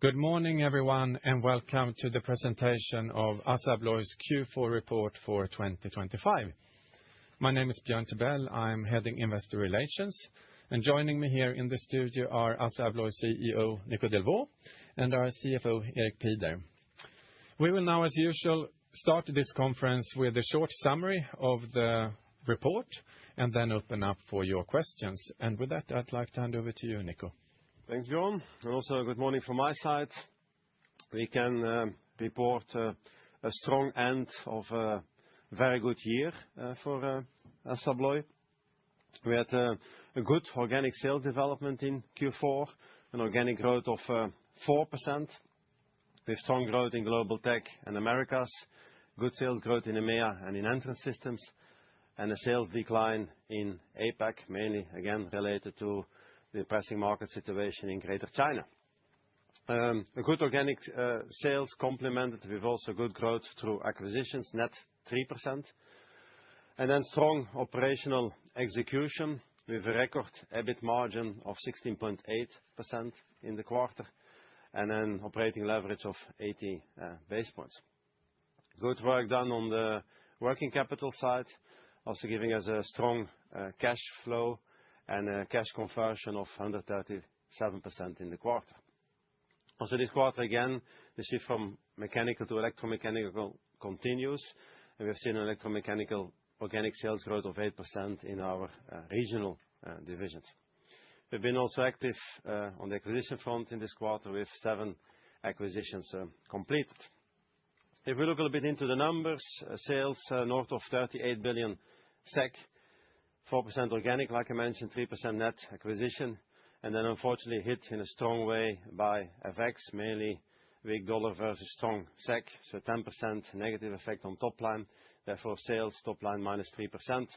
Good morning, everyone, and welcome to the presentation of ASSA ABLOY's Q4 report for 2025. My name is Björn Tibell. I'm heading Investor Relations, and joining me here in the studio are ASSA ABLOY CEO Nico Delvaux and our CFO Erik Pieder. We will now, as usual, start this conference with a short summary of the report and then open up for your questions. And with that, I'd like to hand over to you, Nico. Thanks, Björn, and also good morning from my side. We can report a strong end of a very good year for ASSA ABLOY. We had a good organic sales development in Q4, an organic growth of 4%, with strong growth in Global Tech and Americas, good sales growth in EMEA and in Entrance Systems, and a sales decline in APAC, mainly again related to the pressing market situation in Greater China. A good organic sales complemented with also good growth through acquisitions, net 3%, and then strong operational execution with a record EBIT margin of 16.8% in the quarter, and then operating leverage of 80 basis points. Good work done on the working capital side, also giving us a strong cash flow and a cash conversion of 137% in the quarter. Also this quarter, again, the shift from mechanical to electromechanical continues, and we've seen an electromechanical organic sales growth of 8% in our regional divisions. We've been also active on the acquisition front in this quarter with 7 acquisitions completed. If we look a little bit into the numbers, sales north of 38 billion SEK, 4% organic, like I mentioned, 3% net acquisition, and then unfortunately hit in a strong way by FX, mainly weak dollar versus strong SEK, so 10% negative effect on top line, therefore sales top line minus 3%.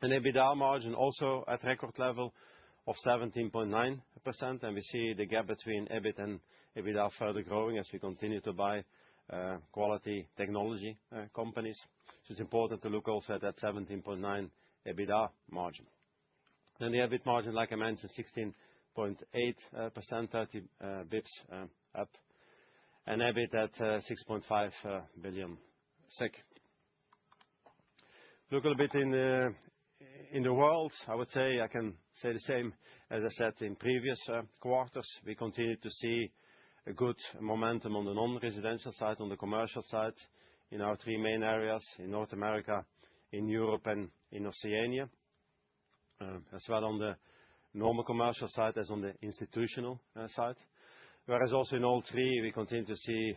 An EBITDA margin also at record level of 17.9%, and we see the gap between EBIT and EBITDA further growing as we continue to buy quality technology companies. So it's important to look also at that 17.9% EBITDA margin. Then the EBIT margin, like I mentioned, 16.8%, 30 bips up, and EBIT at 6.5 billion SEK. Look a little bit in the world. I would say I can say the same as I said in previous quarters. We continue to see a good momentum on the non-residential side, on the commercial side, in our 3 main areas, in North America, in Europe, and in Oceania, as well on the normal commercial side as on the institutional side. Whereas also in all 3, we continue to see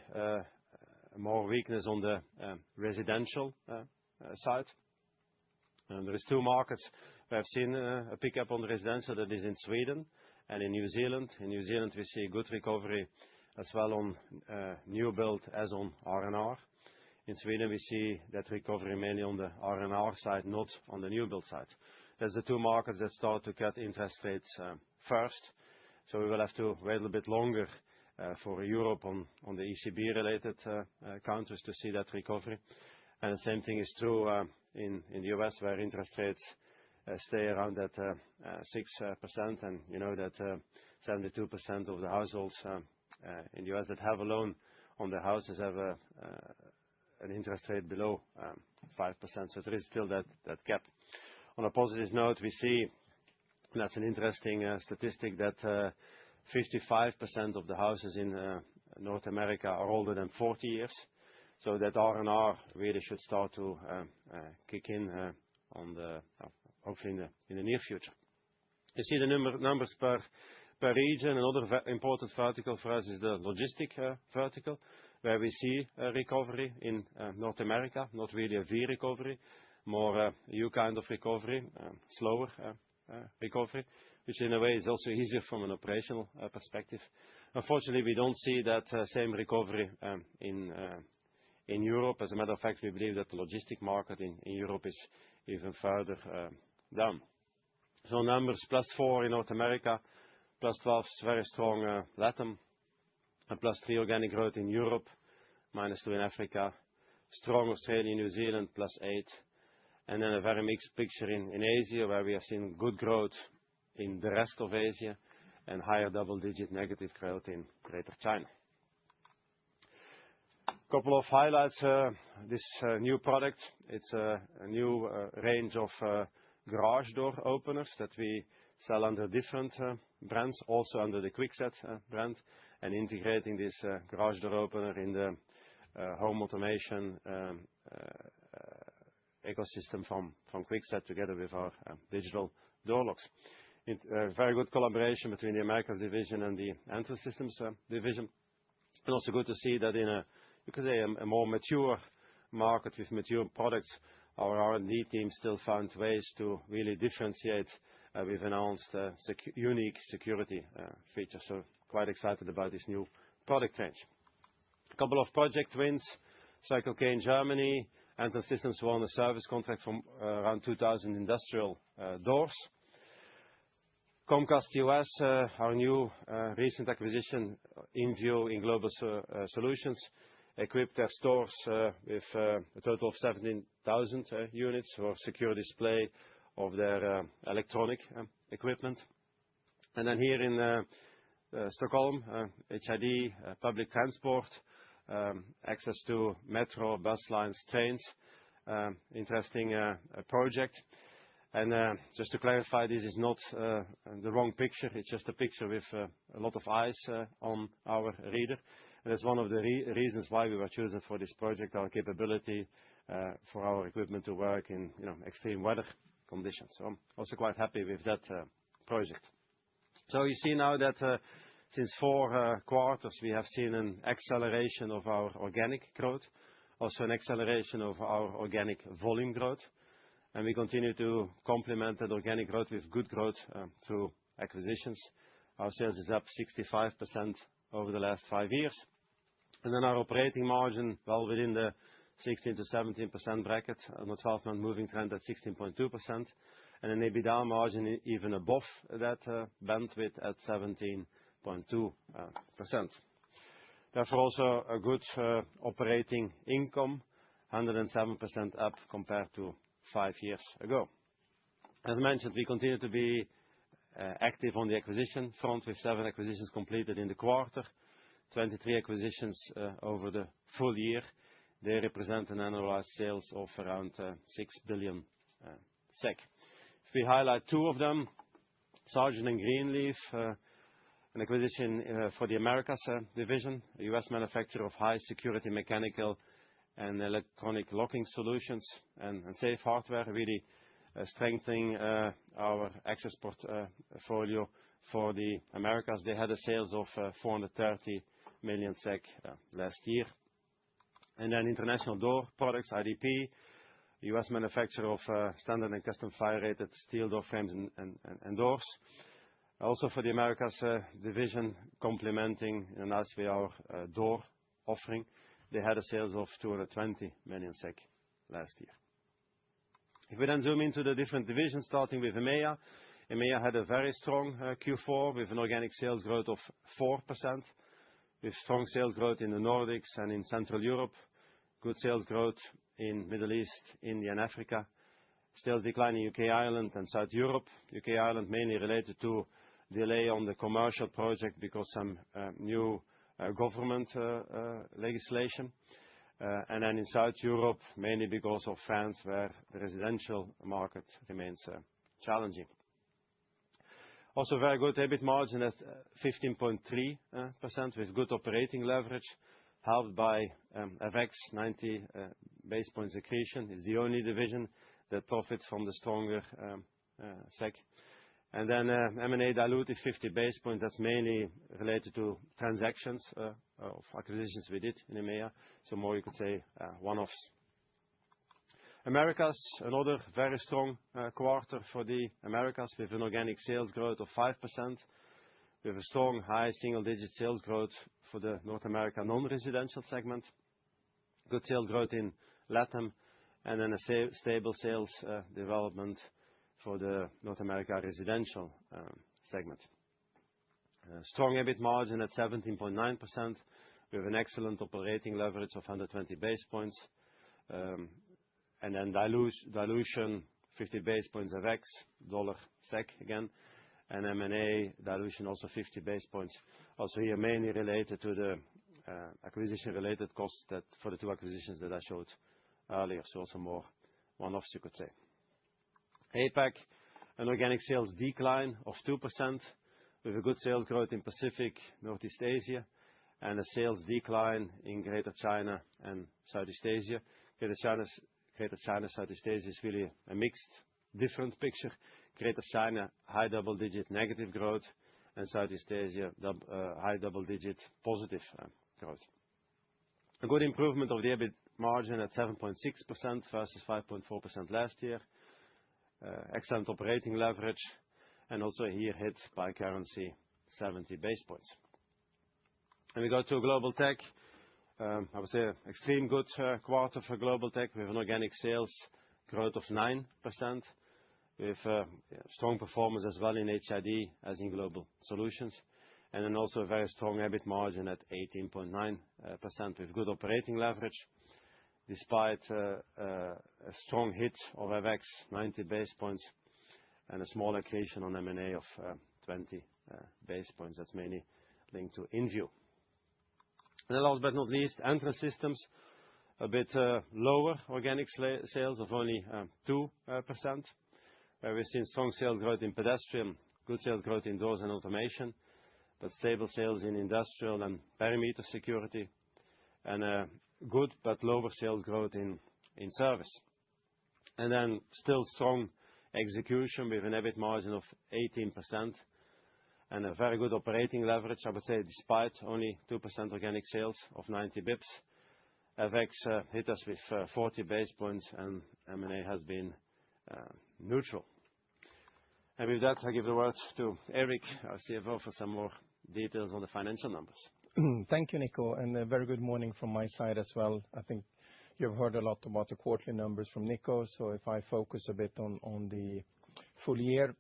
more weakness on the residential side. There is 2 markets where I've seen a pickup on the residential, that is in Sweden and in New Zealand. In New Zealand, we see good recovery as well on new build as on R&R. In Sweden, we see that recovery mainly on the R&R side, not on the new build side. There's the 2 markets that start to cut interest rates first, so we will have to wait a little bit longer for Europe on the ECB-related countries to see that recovery. And the same thing is true in the US, where interest rates stay around that 6%, and you know that 72% of the households in the US that have a loan on their houses have an interest rate below 5%, so there is still that gap. On a positive note, we see, and that's an interesting statistic, that 55% of the houses in North America are older than 40 years, so that R&R really should start to kick in hopefully in the near future. You see the numbers per region. Another important vertical for us is the logistic vertical, where we see a recovery in North America, not really a V recovery, more a U kind of recovery, slower recovery, which in a way is also easier from an operational perspective. Unfortunately, we don't see that same recovery in Europe. As a matter of fact, we believe that the logistic market in Europe is even further down. So numbers +4 in North America, +12 very strong LATAM, and +3 organic growth in Europe, -2 in Africa, strong Australia, New Zealand, +8, and then a very mixed picture in Asia, where we have seen good growth in the rest of Asia and higher double-digit negative growth in Greater China. Couple of highlights, this new product, it's a new range of garage door openers that we sell under different brands, also under the Kwikset brand, and integrating this garage door opener in the home automation ecosystem from Kwikset together with our digital door locks. Very good collaboration between the Americas division and the Entrance Systems division. And also good to see that in you could say a more mature market with mature products, our R&D team still found ways to really differentiate with announced unique security features. So quite excited about this new product range. A couple of project wins, Cycle K in Germany, Entrance Systems won a service contract from around 2,000 industrial doors. Comcast US, our new recent acquisition, InView in Global Solutions, equipped their stores with a total of 17,000 units for secure display of their electronic equipment. And then here in Stockholm, HID, public transport, access to metro, bus lines, trains, interesting project. And just to clarify, this is not the wrong picture, it's just a picture with a lot of eyes on our reader. And that's one of the reasons why we were chosen for this project, our capability for our equipment to work in extreme weather conditions. So I'm also quite happy with that project. So you see now that since 4 quarters we have seen an acceleration of our organic growth, also an acceleration of our organic volume growth. And we continue to complement that organic growth with good growth through acquisitions. Our sales is up 65% over the last 5 years. And then our operating margin, well within the 16 to 17% bracket on a 12-month moving trend at 16.2%. And an EBITDA margin even above that bandwidth at 17.2%. Therefore also a good operating income, 107% up compared to 5 years ago. As mentioned, we continue to be active on the acquisition front with 7 acquisitions completed in the quarter, 23 acquisitions over the full year. They represent an annualized sales of around 6 billion SEK. If we highlight 2 of them, Sargent and Greenleaf, an acquisition for the Americas division, a US manufacturer of high security mechanical and electronic locking solutions and safe hardware, really strengthening our access portfolio for the Americas. They had a sales of 430 million SEK last year. And then International Door Products, IDP, US manufacturer of standard and custom fire-rated steel door frames and doors. Also for the Americas division, complementing in a nice way our door offering. They had a sales of 220 million SEK last year. If we then zoom into the different divisions, starting with EMEA. EMEA had a very strong Q4 with an organic sales growth of 4%, with strong sales growth in the Nordics and in Central Europe. Good sales growth in Middle East, India and Africa. Sales decline in UK, Ireland and South Europe. UK, Ireland mainly related to delay on the commercial project because some new government legislation. And then in South Europe, mainly because of France, where the residential market remains challenging. Also very good EBIT margin at 15.3% with good operating leverage, helped by FX 90 basis points accretion. Is the only division that profits from the stronger SEK. And then M&A diluted 50 basis points. That's mainly related to transactions of acquisitions we did in EMEA. So more you could say one-offs. Americas, another very strong quarter for the Americas with an organic sales growth of 5%. We have a strong high single-digit sales growth for the North America non-residential segment. Good sales growth in LATAM and then a stable sales development for the North America residential segment. Strong EBIT margin at 17.9%. We have an excellent operating leverage of 120 basis points. And then dilution 50 basis points of X, dollar SEK again. and M&A dilution also 50 basis points. Also here mainly related to the acquisition-related costs that for the two acquisitions that I showed earlier. So also more one-offs, you could say. APAC, an organic sales decline of 2% with a good sales growth in Pacific, Northeast Asia, and a sales decline in Greater China and Southeast Asia. Greater China, Southeast Asia is really a mixed, different picture. Greater China, high double-digit negative growth, and Southeast Asia, high double-digit positive growth. A good improvement of the EBIT margin at 7.6% versus 5.4% last year. Excellent operating leverage, and also here hit by currency 70 basis points. And we go to Global Tech. I would say extreme good quarter for Global Tech with an organic sales growth of 9%, with strong performance as well in HID as in Global Solutions, and then also a very strong EBIT margin at 18.9% with good operating leverage, despite a strong hit of FX 90 basis points and a small accretion on M&A of 20 basis points. That's mainly linked to InView. And last but not least, Entrance Systems, a bit lower organic sales of only 2%, where we've seen strong sales growth in pedestrian, good sales growth in doors and automation, but stable sales in industrial and perimeter security, and good but lower sales growth in service. And then still strong execution with an EBIT margin of 18% and a very good operating leverage, I would say, despite only 2% organic sales of 90 bips. FX hit us with 40 basis points, and M&A has been neutral. And with that, I give the word to Erik, our CFO, for some more details on the financial numbers. Thank you, Nico, and a very good morning from my side as well. I think you've heard a lot about the quarterly numbers from Nico, so if I focus a bit on the full year,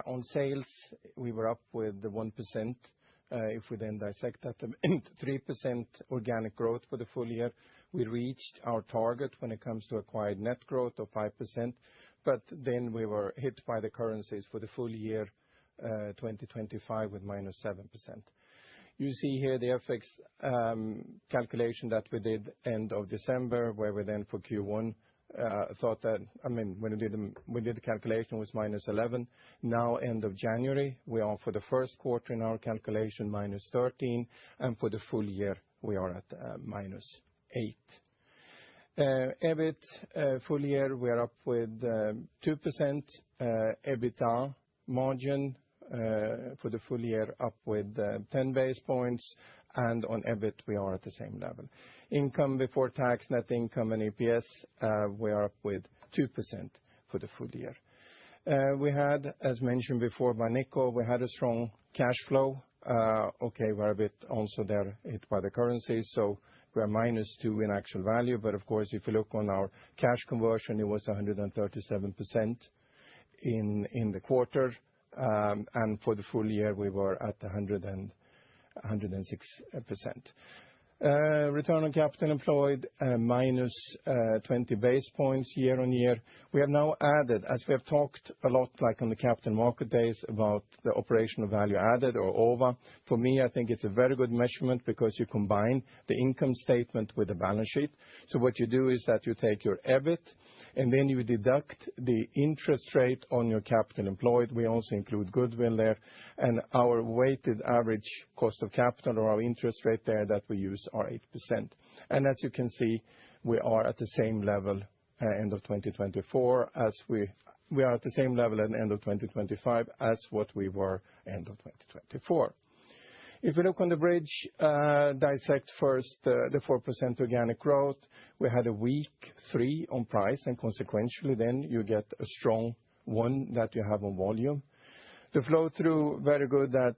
on sales, we were up with 1%. If we then dissect that, 3% organic growth for the full year. We reached our target when it comes to acquired net growth of 5%, but then we were hit by the currencies for the full year 2025 with -7%. You see here the FX calculation that we did end of December, where we then for Q1 thought that, I mean, when we did the calculation, it was -11. Now, end of January, we are for the first quarter in our calculation -13, and for the full year, we are at -8. EBIT full year, we are up with 2%. EBITDA margin for the full year up with 10 basis points, and on EBIT, we are at the same level. Income before tax, net income, and EPS, we are up with 2% for the full year. We had, as mentioned before by Nico, we had a strong cash flow. Okay, we're a bit also there hit by the currency, so we're -2 in actual value. But of course, if you look on our cash conversion, it was 137% in the quarter. And for the full year, we were at 106%. Return on capital employed, -20 basis points year on year. We have now added, as we have talked a lot, like on the Capital Market Days, about the operational value added, or OVA. For me, I think it's a very good measurement because you combine the income statement with the balance sheet. So what you do is that you take your EBIT, and then you deduct the interest rate on your capital employed. We also include goodwill there, and our weighted average cost of capital, or our interest rate there that we use, are 8%. And as you can see, we are at the same level end of 2024 as we are at the same level at the end of 2025 as what we were end of 2024. If we look on the bridge, dissect first the 4% organic growth, we had a weak 3 on price, and consequentially then you get a strong 1 that you have on volume. The flow through, very good at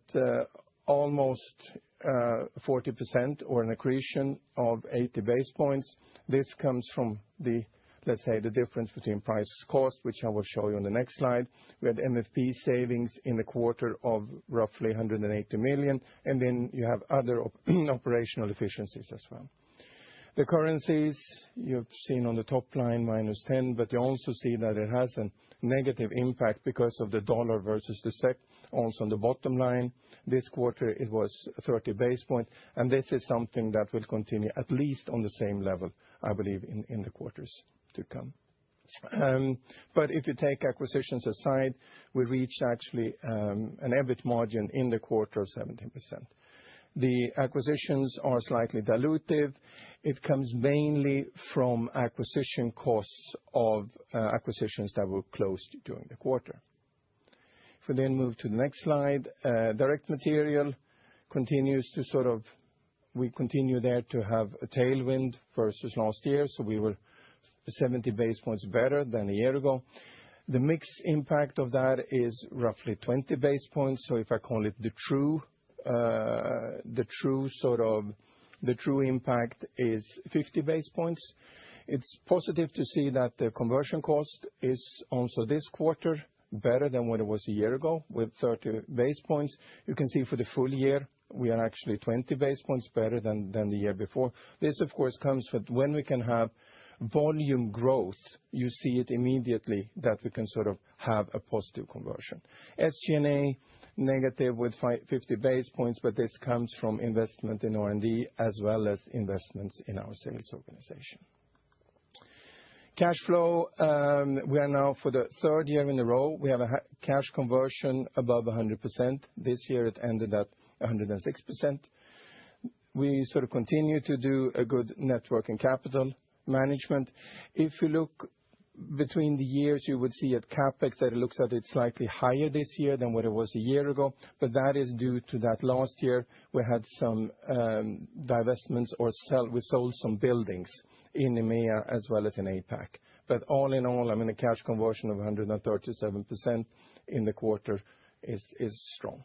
almost 40%, or an accretion of 80 basis points. This comes from the, let's say, the difference between price cost, which I will show you on the next slide. We had MFP savings in the quarter of roughly 180 million, and then you have other operational efficiencies as well. The currencies, you've seen on the top line -10, but you also see that it has an negative impact because of the dollar versus the SEK, also on the bottom line. This quarter, it was 30 basis points, and this is something that will continue at least on the same level, I believe, in the quarters to come. But if you take acquisitions aside, we reached actually an EBIT margin in the quarter of 17%. The acquisitions are slightly dilutive. It comes mainly from acquisition costs of acquisitions that were closed during the quarter. If we then move to the next slide, direct material continues to we continue there to have a tailwind versus last year, so we were 70 basis points better than a year ago. The mix impact of that is roughly 20 basis points, so if I call it the true impact is 50 basis points. It's positive to see that the conversion cost is also this quarter better than what it was a year ago with 30 basis points. You can see for the full year, we are actually 20 basis points better than the year before. This, of course, comes with when we can have volume growth, you see it immediately that we can have a positive conversion. SG&A negative with 50 basis points, but this comes from investment in R&D as well as investments in our sales organization. Cash flow, we are now for the third year in a row, we have a cash conversion above 100%. This year it ended at 106%. We continue to do a good net working capital management. If you look between the years, you would see at CapEx that it looks at it slightly higher this year than what it was a year ago, but that is due to that last year we had some divestments or we sold some buildings in EMEA as well as in APAC. But all in all, a cash conversion of 137% in the quarter is strong.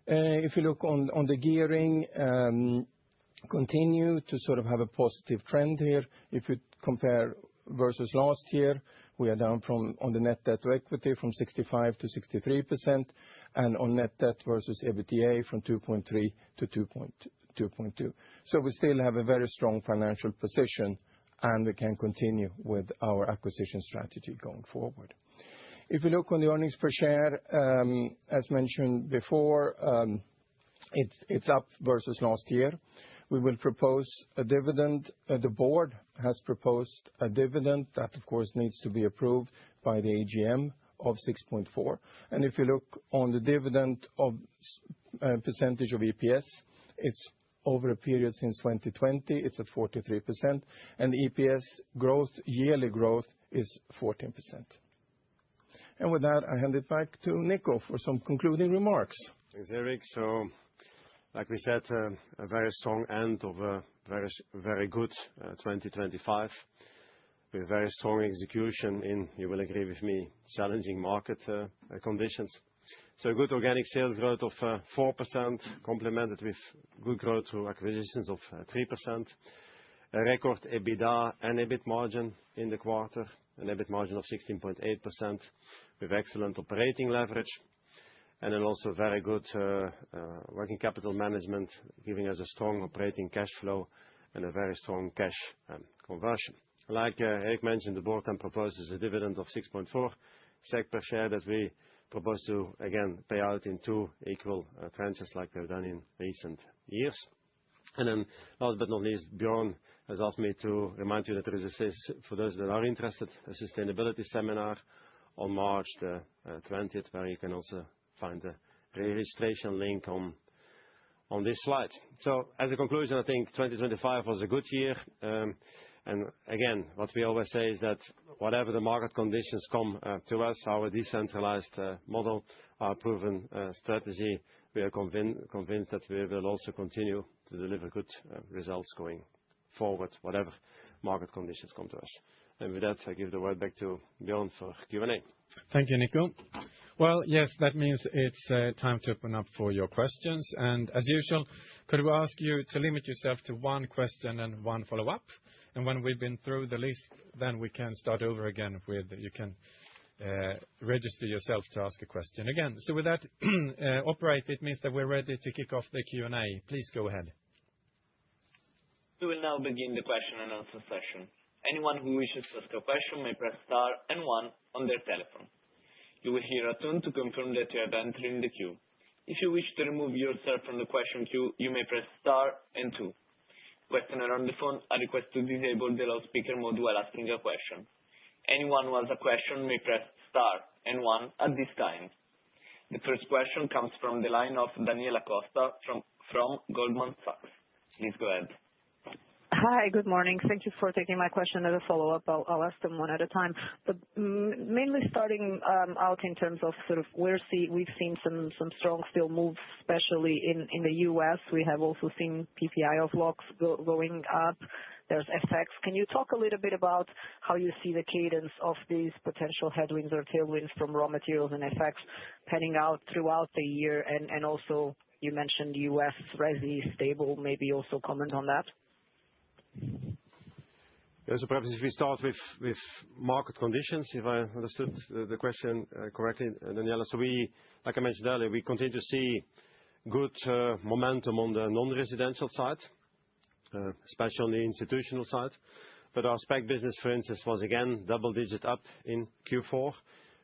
If you look on the gearing, continue to have a positive trend here. If you compare versus last year, we are down on the net debt to equity from 65 to 63%, and on net debt versus EBITDA from 2.3 to 2.2. So we still have a very strong financial position, and we can continue with our acquisition strategy going forward. If you look on the earnings per share, as mentioned before, it's up versus last year. We will propose a dividend. The board has proposed a dividend that, of course, needs to be approved by the AGM of 6.4. And if you look on the dividend of percentage of EPS, it's over a period since 2020, it's at 43%, and the EPS growth, yearly growth, is 14%. And with that, I hand it back to Nico for some concluding remarks. Thanks, Erik. So, like we said, a very strong end of a very, very good 2025 with very strong execution in, you will agree with me, challenging market conditions. So good organic sales growth of 4%, complemented with good growth through acquisitions of 3%. A record EBITDA and EBIT margin in the quarter, an EBIT margin of 16.8% with excellent operating leverage. And then also very good working capital management, giving us a strong operating cash flow and a very strong cash conversion. Like Erik mentioned, the board then proposes a dividend of 6.4 SEK per share that we propose to, again, pay out in 2 equal tranches like we've done in recent years. And then, last but not least, Björn has asked me to remind you that there is for those that are interested, a sustainability seminar on March the 20th, where you can also find the registration link on this slide. So, as a conclusion, I think 2025 was a good year. And again, what we always say is that whatever the market conditions come to us, our decentralized model, our proven strategy, we are convinced that we will also continue to deliver good results going forward, whatever market conditions come to us. And with that, I give the word back to Björn for Q&A. Thank you, Nico. Well, yes, that means it's time to open up for your questions. And as usual, could we ask you to limit yourself to one question and one follow-up? And when we've been through the list, then we can start over again with, you can register yourself to ask a question again. So with that, operator, it means that we're ready to kick off the Q&A. Please go ahead. We will now begin the question and answer session. Anyone who wishes to ask a question may press star and one on their telephone. You will hear a tone to confirm that you have entered in the queue. If you wish to remove yourself from the question queue, you may press star and two. Questioner on the phone are requested to disable the loudspeaker mode while asking a question. Anyone who has a question may press star and one at this time. The first question comes from the line of Daniela Costa from Goldman Sachs. Please go ahead. Hi, good morning. Thank you for taking my question as a follow-up. I'll ask them one at a time. But mainly starting out in terms of sort of we've seen some strong steel moves, especially in the U.S. We have also seen PPI of locks going up. There's FX. Can you talk a little bit about how you see the cadence of these potential headwinds or tailwinds from raw materials and FX panning out throughout the year? And also, you mentioned U.S. resi stable. Maybe also comment on that. Yeah, so perhaps if we start with market conditions, if I understood the question correctly, Daniela. So like I mentioned earlier, we continue to see good momentum on the non-residential side, especially on the institutional side. But our spec business, for instance, was again double-digit up in Q4,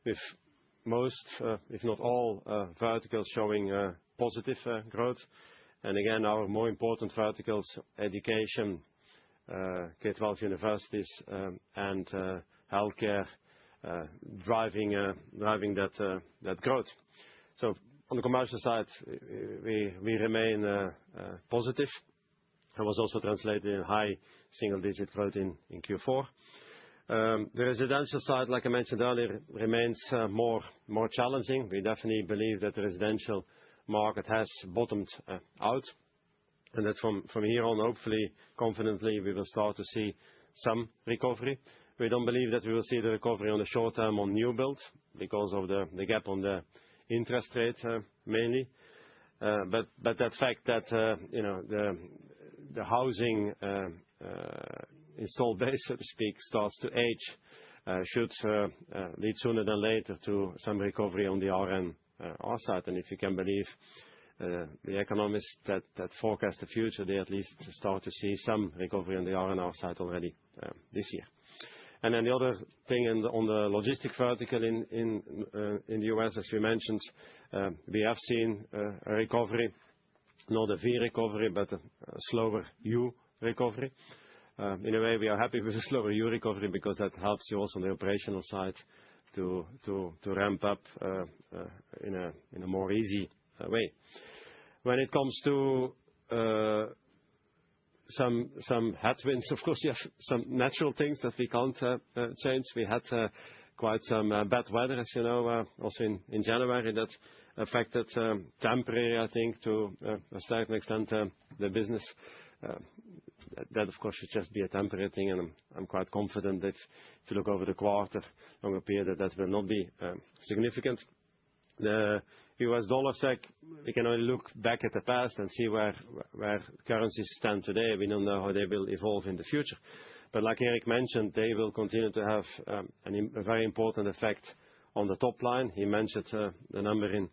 with most, if not all, verticals showing positive growth. And again, our more important verticals, education, K-12 universities, and healthcare, driving that growth. So on the commercial side, we remain positive. It was also translated in high single-digit growth in Q4. The residential side, like I mentioned earlier, remains more challenging. We definitely believe that the residential market has bottomed out, and that from here on, hopefully, confidently, we will start to see some recovery. We don't believe that we will see the recovery on the short term on new builds because of the gap on the interest rate mainly. But that fact that the housing installed base, so to speak, starts to age should lead sooner than later to some recovery on the R&R side. And if you can believe the economists that forecast the future, they at least start to see some recovery on the R&R side already this year. And then the other thing on the logistic vertical in the U.S., as we mentioned, we have seen a recovery, not a V recovery, but a slower U recovery. In a way, we are happy with the slower U recovery because that helps you also on the operational side to ramp up in a more easy way. When it comes to some headwinds, of course, you have some natural things that we can't change. We had quite some bad weather, as you know, also in January, that affected temporary, I think, to a certain extent, the business. That, of course, should just be a temporary thing, and I'm quite confident that if you look over the quarter, longer period, that will not be significant. The US dollar SEK, we can only look back at the past and see where currencies stand today. We don't know how they will evolve in the future. But like Erik mentioned, they will continue to have a very important effect on the top line. He mentioned the number in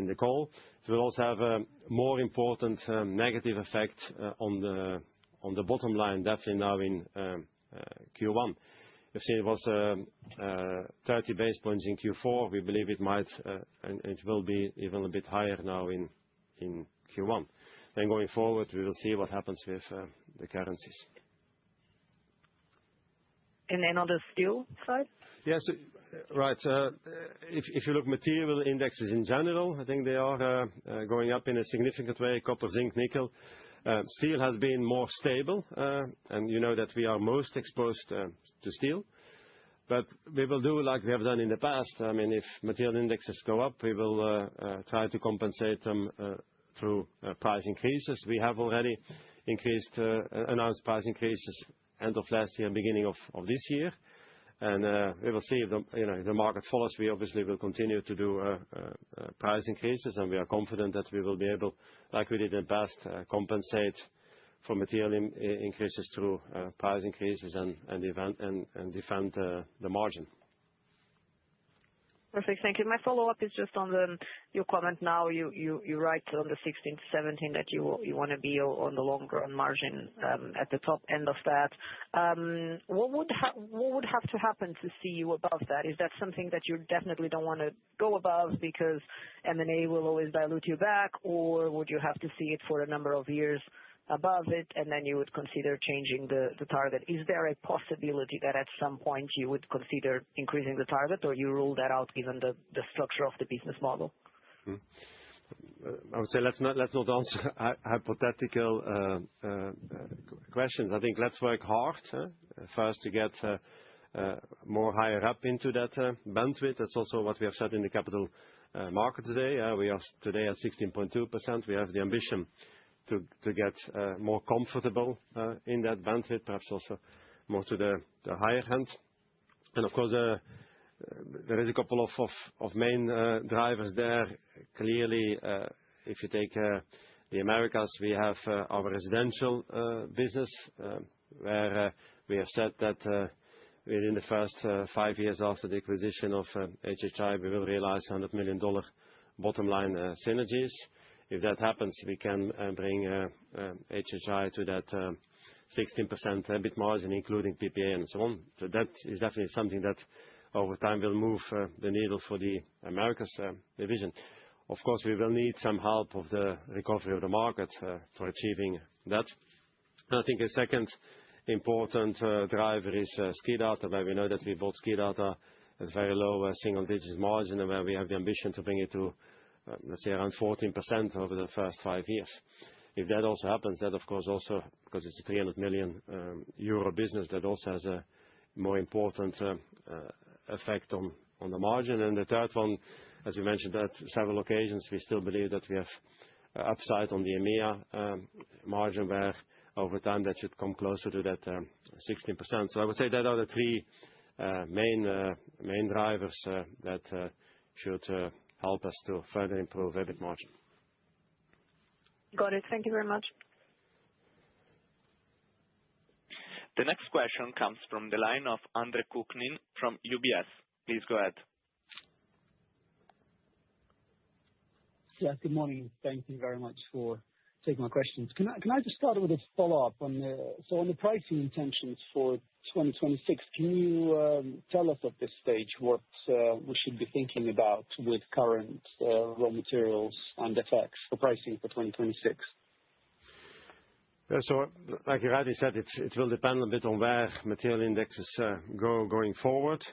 the call. It will also have a more important negative effect on the bottom line, definitely now in Q1. You've seen it was 30 basis points in Q4. We believe it might and it will be even a bit higher now in Q1. Then going forward, we will see what happens with the currencies. And then on the steel side? Yes, right. If you look material indexes in general, I think they are going up in a significant way. Copper, zinc, nickel. Steel has been more stable, and you know that we are most exposed to steel. But we will do like we have done in the past. I mean, if material indexes go up, we will try to compensate them through price increases. We have already announced price increases end of last year, beginning of this year. And we will see if the market follows. We obviously will continue to do price increases, and we are confident that we will be able, like we did in the past, compensate for material increases through price increases and defend the margin. Perfect. Thank you. My follow-up is just on your comment now. You write on the 16 to 17 that you want to be on the long run margin at the top end of that. What would have to happen to see you above that? Is that something that you definitely don't want to go above because M&A will always dilute you back, or would you have to see it for a number of years above it, and then you would consider changing the target? Is there a possibility that at some point you would consider increasing the target, or you rule that out given the structure of the business model? I would say let's not answer hypothetical questions. I think let's work hard first to get more higher up into that bandwidth. That's also what we have said in the capital market today. We are today at 16.2%. We have the ambition to get more comfortable in that bandwidth, perhaps also more to the higher end. And of course, there is a couple of main drivers there. Clearly, if you take the Americas, we have our residential business, where we have said that within the first 5 years after the acquisition of HHI, we will realize $100 million bottom line synergies. If that happens, we can bring HHI to that 16% EBIT margin, including PPA and so on. So that is definitely something that over time will move the needle for the Americas division. Of course, we will need some help of the recovery of the market for achieving that. And I think a second important driver is SKIDATA, where we know that we bought SKIDATA at very low single-digit margin, and where we have the ambition to bring it to let's say around 14% over the first 5 years. If that also happens, that of course also, because it's a 300 million euro business, that also has a more important effect on the margin. And the third one, as we mentioned at several occasions, we still believe that we have upside on the EMEA margin, where over time that should come closer to that 16%. So I would say that are the three main drivers that should help us to further improve EBIT margin. Got it. Thank you very much. The next question comes from the line of Andre Kukhnin from UBS. Please go ahead. Yes, good morning. Thank you very much for taking my questions. Can I just start with a follow-up on the pricing intentions for 2026? Can you tell us at this stage what we should be thinking about with current raw materials and effects for pricing for 2026? So, like you rightly said, it will depend a bit on where material indexes go going forward.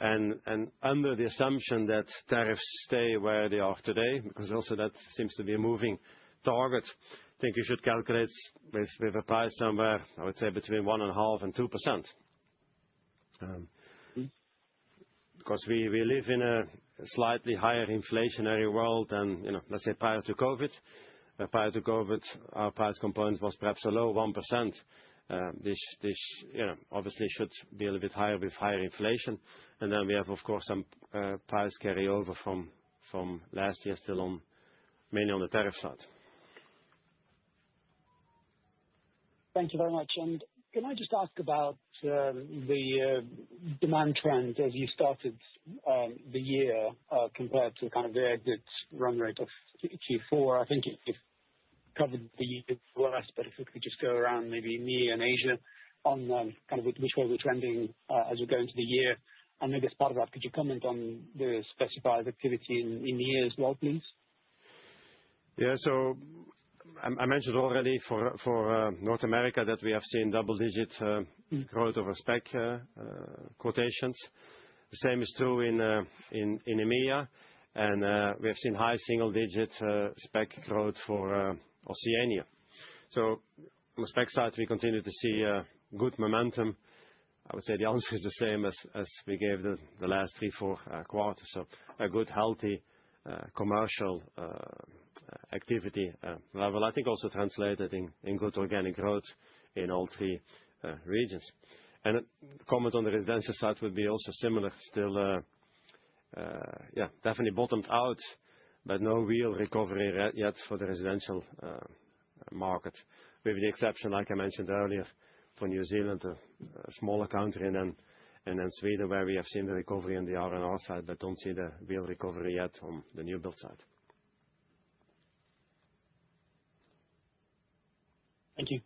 And under the assumption that tariffs stay where they are today, because also that seems to be a moving target, I think you should calculate with a price somewhere, I would say, between 1.5% and 2%. Because we live in a slightly higher inflationary world than, let's say, prior to COVID. Prior to COVID, our price component was perhaps a low 1%. This obviously should be a little bit higher with higher inflation. And then we have, of course, some price carryover from last year still mainly on the tariff side. Thank you very much. And can I just ask about the demand trend as you started the year compared to kind of the exit run rate of Q4? I think you've covered the US, but if we could just go around maybe EMEA and Asia on kind of which way we're trending as we go into the year. And maybe as part of that, could you comment on the specified activity in EMEA as well, please? Yeah, so I mentioned already for North America that we have seen double-digit growth over spec quotations. The same is true in EMEA, and we have seen high single-digit spec growth for Oceania. So on the spec side, we continue to see good momentum. I would say the answer is the same as we gave the last 3-4 quarters. So a good, healthy commercial activity level, I think also translated in good organic growth in all three regions. And comment on the residential side would be also similar, still, definitely bottomed out, but no real recovery yet for the residential market, with the exception, like I mentioned earlier, for New Zealand, a smaller country, and then and then Sweden, where we have seen the recovery on the R&R side, but don't see the real recovery yet on the new build side. Thank you.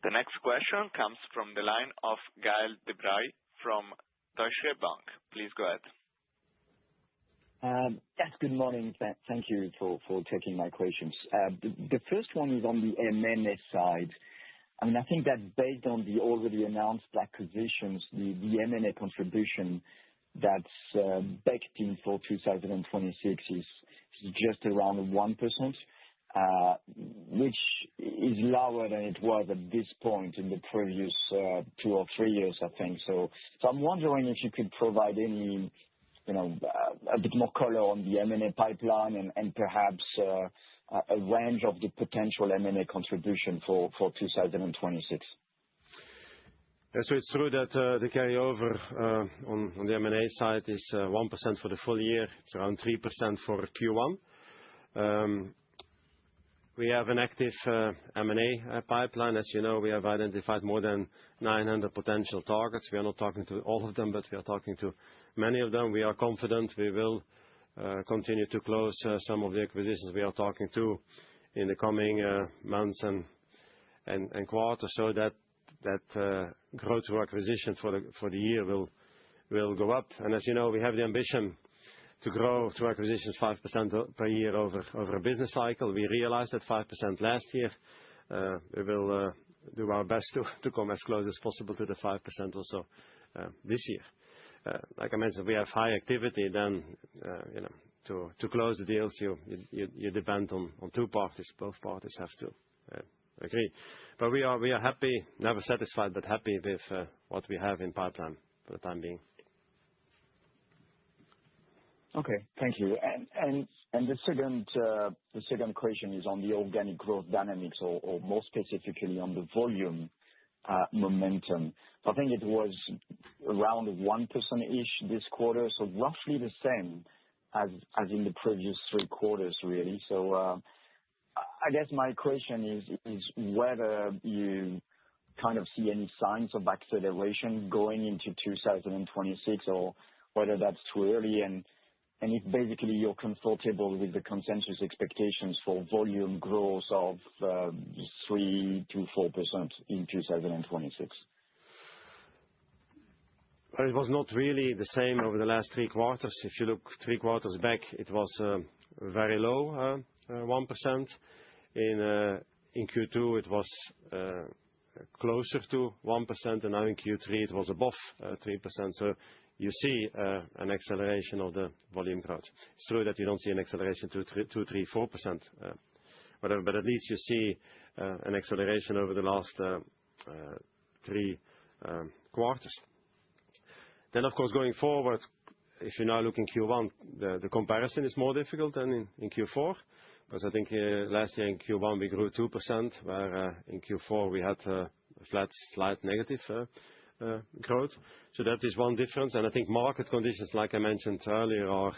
The next question comes from the line of Gael de-Bray from Deutsche Bank. Please go ahead. Yes, good morning. Thank you for taking my questions. The first one is on the M&A side. I mean, I think that based on the already announced acquisitions, the M&A contribution that's baked in for 2026 is just around 1%, which is lower than it was at this point in the previous 2 or 3 years, I think. So I'm wondering if you could provide any, a bit more color on the M&A pipeline and perhaps a range of the potential M&A contribution for 2026. So it's true that the carryover on the M&A side is 1% for the full year. It's around 3% for Q1. We have an active M&A pipeline. As you know, we have identified more than 900 potential targets. We are not talking to all of them, but we are talking to many of them. We are confident we will continue to close some of the acquisitions we are talking to in the coming months and quarters, so that growth through acquisition for the year will go up. And as you know, we have the ambition to grow through acquisitions 5% per year over a business cycle. We realized that 5% last year. We will do our best to come as close as possible to the 5% also this year. Like I mentioned, we have high activity. Then, to close the deals, you depend on two parties. Both parties have to agree. But we are happy, never satisfied, but happy with what we have in pipeline for the time being. Okay, thank you. And the second question is on the organic growth dynamics, or more specifically on the volume momentum. I think it was around 1%-ish this quarter, so roughly the same as in the previous 3 quarters, really. So I guess my question is whether you kind of see any signs of acceleration going into 2026, or whether that's too early, and if basically you're comfortable with the consensus expectations for volume growth of 3%-4% in 2026. Well, it was not really the same over the last 3 quarters. If you look 3 quarters back, it was very low, 1%. In Q2, it was closer to 1%, and now in Q3, it was above 3%. So you see an acceleration of the volume growth. It's true that you don't see an acceleration to 2, 3, 4%, whatever, but at least you see an acceleration over the last 3 quarters. Then, of course, going forward, if you now look in Q1, the comparison is more difficult than in Q4, because I think last year in Q1 we grew 2%, where in Q4 we had a flat, slight negative growth. So that is one difference. And I think market conditions, like I mentioned earlier, are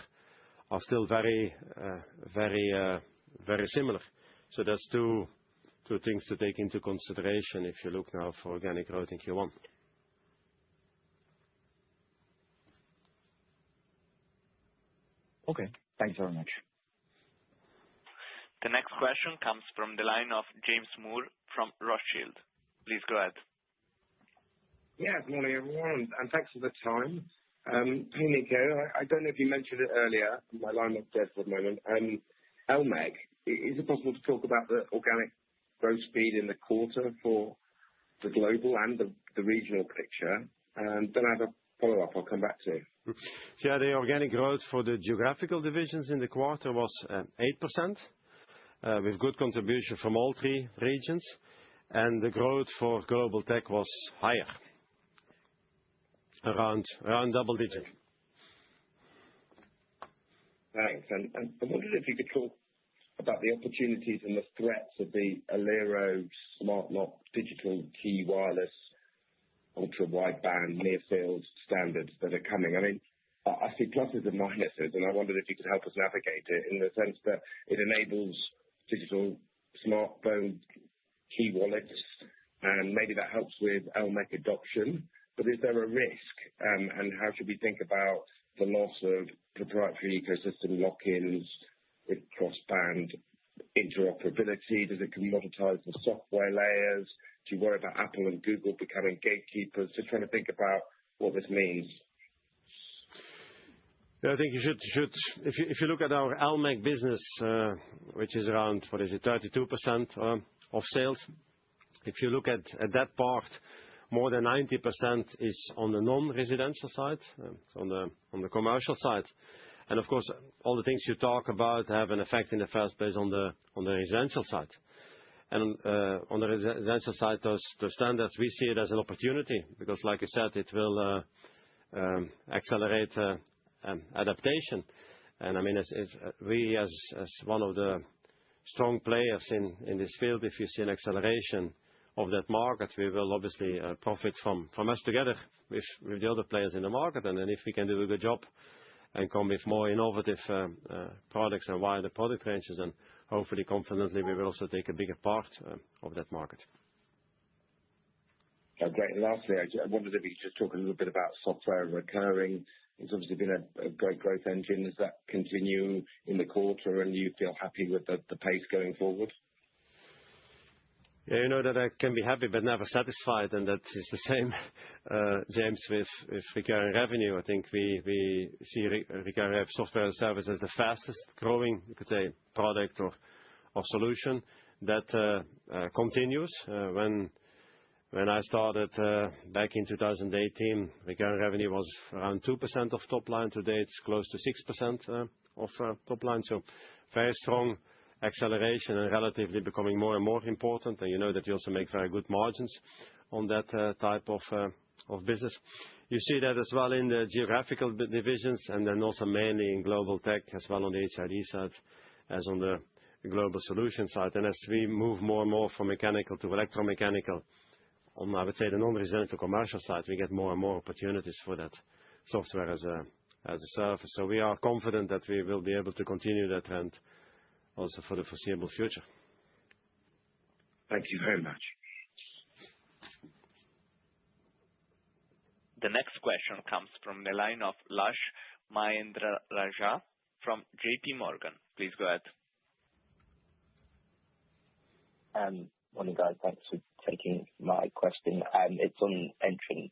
still very similar. So that's two things to take into consideration if you look now for organic growth in Q1. Okay, thanks very much. The next question comes from the line of James Moore from Rothschild. Please go ahead. Yeah, good morning, everyone, and thanks for the time. Hey, Nico, I don't know if you mentioned it earlier. My line was dead for a moment. LMEG, is it possible to talk about the organic growth speed in the quarter for the global and the regional picture? And then I have a follow-up I'll come back to. So yeah, the organic growth for the geographical divisions in the quarter was 8%, with good contribution from all 3 regions, and the growth for global tech was higher, around double digit. Thanks. And I wondered if you could talk about the opportunities and the threats of the Aliro smart lock digital key wireless ultra-wideband near-field standards that are coming. I mean, I see pluses and minuses, and I wondered if you could help us navigate it in the sense that it enables digital smartphone key wallets, and maybe that helps with LMEG adoption. but is there a risk? And how should we think about the loss of proprietary ecosystem lock-ins with cross-band interoperability? Does it commoditize the software layers? Do you worry about Apple and Google becoming gatekeepers? Just trying to think about what this means. Yeah, I think you should if you look at our LMAC business, which is around, 32% of sales. If you look at that part, more than 90% is on the non-residential side, on the commercial side. And of course, all the things you talk about have an effect in the first place on the residential side. And on the residential side, those standards, we see it as an opportunity because, like I said, it will accelerate adaptation. And I mean, we as one of the strong players in this field, if you see an acceleration of that market, we will obviously profit from us together with the other players in the market. And then if we can do a good job and come with more innovative products and wider product ranges, and hopefully confidently we will also take a bigger part of that market. Okay. And lastly, I wondered if you could just talk a little bit about software recurring. It's obviously been a great growth engine. Does that continue in the quarter, and you feel happy with the pace going forward? Yeah, you know that I can be happy but never satisfied, and that is the same, James, with recurring revenue. I think we see recurring software service as the fastest growing, you could say, product or solution that continues. When I started back in 2018, recurring revenue was around 2% of top line. Today it's close to 6% of top line. So very strong acceleration and relatively becoming more and more important. And you know that you also make very good margins on that type of business. You see that as well in the geographical divisions, and then also mainly in global tech as well on the HID side as on the global solution side. And as we move more and more from mechanical to electromechanical, on, I would say, the non-residential commercial side, we get more and more opportunities for that software as a service. So we are confident that we will be able to continue that trend also for the foreseeable future. Thank you very much. The next question comes from the line of Lush Mahendrarajah from JP Morgan. Please go ahead. Morning, guys. Thanks for taking my question. It's on entrance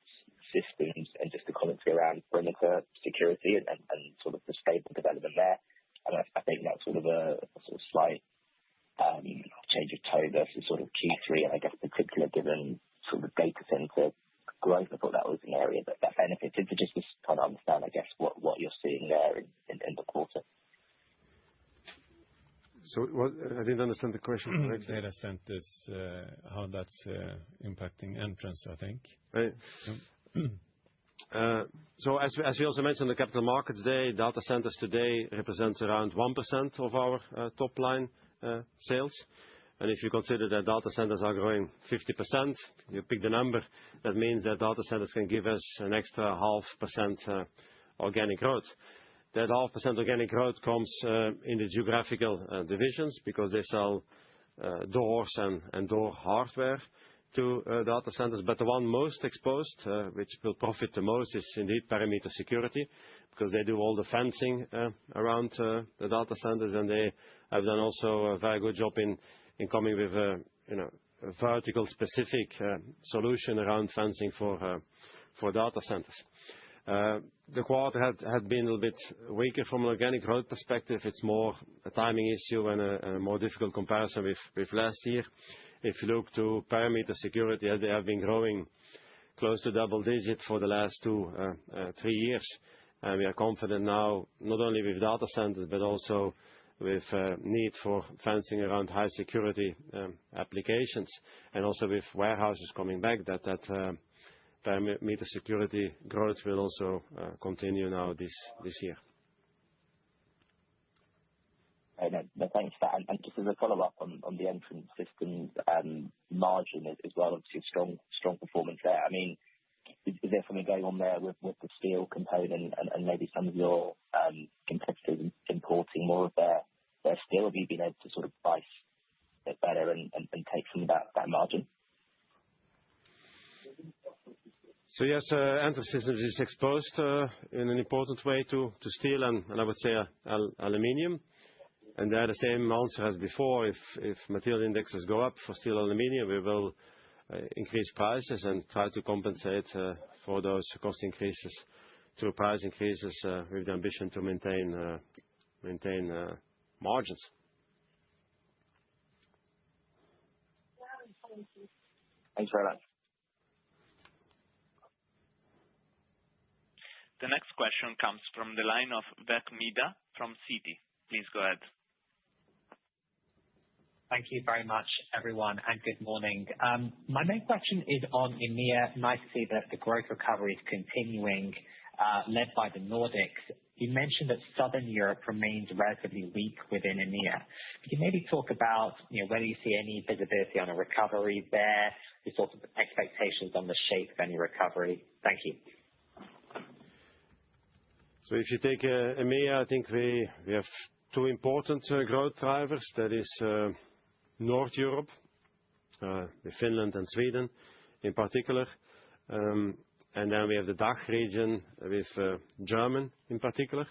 systems and just the commentary around perimeter security and sort of the stable development there. And I think that's sort of a sort of slight change of tone versus sort of Q3, and I guess particularly given sort of data center growth. I thought that was an area that benefited. So just trying to understand, I guess, what you're seeing there in the quarter. So I didn't understand the question correctly. Data centers, how that's impacting entrance, I think. Right. So as we also mentioned on the Capital Markets Day, data centers today represents around 1% of our top line sales. And if you consider that data centers are growing 50%, you pick the number, that means that data centers can give us an extra 0.5% organic growth. That 0.5% organic growth comes in the geographical divisions because they sell doors and door hardware to data centers. But the one most exposed, which will profit the most, is indeed perimeter security, because they do all the fencing around the data centers, and they have done also a very good job in coming with a vertical specific solution around fencing for data centers. The quarter had been a little bit weaker from an organic growth perspective. It's more a timing issue and a more difficult comparison with last year. If you look to perimeter security, they have been growing close to double digit for the last 2-3 years. And we are confident now, not only with data centers, but also with need for fencing around high security applications, and also with warehouses coming back, that perimeter security growth will also continue now this year. No, thanks for that. And just as a follow-up on the entrance systems margin as well, obviously strong performance there. I mean, is there something going on there with the steel component and maybe some of your competitors importing more of their steel? Have you been able to sort of price it better and take some of that margin? So yes, Entrance Systems is exposed in an important way to steel and I would say aluminium. And there the same answer as before. If material indexes go up for steel and aluminium, we will increase prices and try to compensate for those cost increases through price increases with the ambition to maintain margins. Thanks very much. The next question comes from the line of Vivek Midha from Citi. Please go ahead. Thank you very much, everyone, and good morning. My main question is on EMEA. Nice to see that the growth recovery is continuing, led by the Nordics. You mentioned that Southern Europe remains relatively weak within EMEA. Could you maybe talk about whether you see any visibility on a recovery there, the sort of expectations on the shape of any recovery? Thank you. So if you take EMEA, I think we have two important growth drivers. That is North Europe, with Finland and Sweden in particular. And then we have the DACH region with Germany in particular.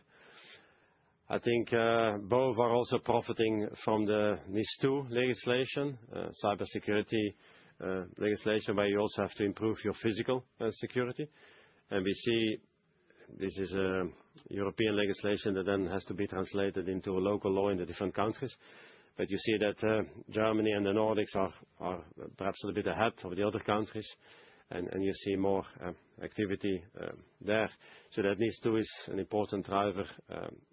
I think both are also profiting from the NIS2 legislation, cybersecurity legislation, where you also have to improve your physical security. And we see this is a European legislation that then has to be translated into a local law in the different countries. But you see that Germany and the Nordics are perhaps a little bit ahead of the other countries, and you see more activity there. So that NIS2 is an important driver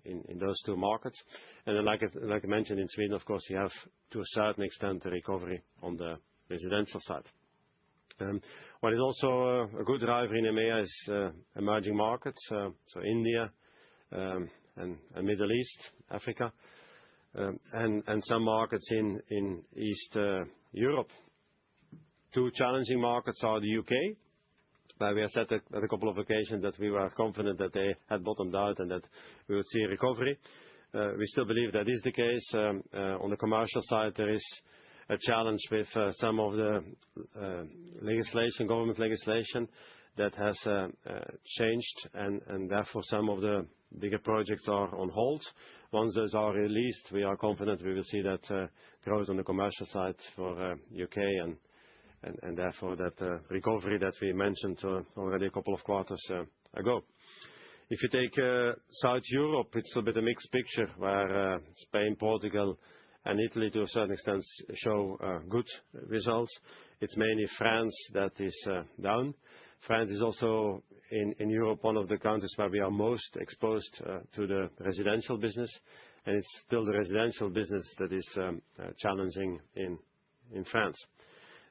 in those two markets. And then like I mentioned, in Sweden, of course, you have to a certain extent the recovery on the residential side. What is also a good driver in EMEA is emerging markets, so India and Middle East, Africa, and some markets in East Europe. Two challenging markets are the UK, where we have said at a couple of occasions that we were confident that they had bottomed out and that we would see a recovery. We still believe that is the case. On the commercial side, there is a challenge with some of the government legislation that has changed, and therefore some of the bigger projects are on hold. Once those are released, we are confident we will see that growth on the commercial side for UK and therefore that recovery that we mentioned already a couple of quarters ago. If you take South Europe, it's a bit a mixed picture where Spain, Portugal, and Italy, to a certain extent, show good results. It's mainly France that is down. France is also in Europe one of the countries where we are most exposed to the residential business, and it's still the residential business that is challenging in France.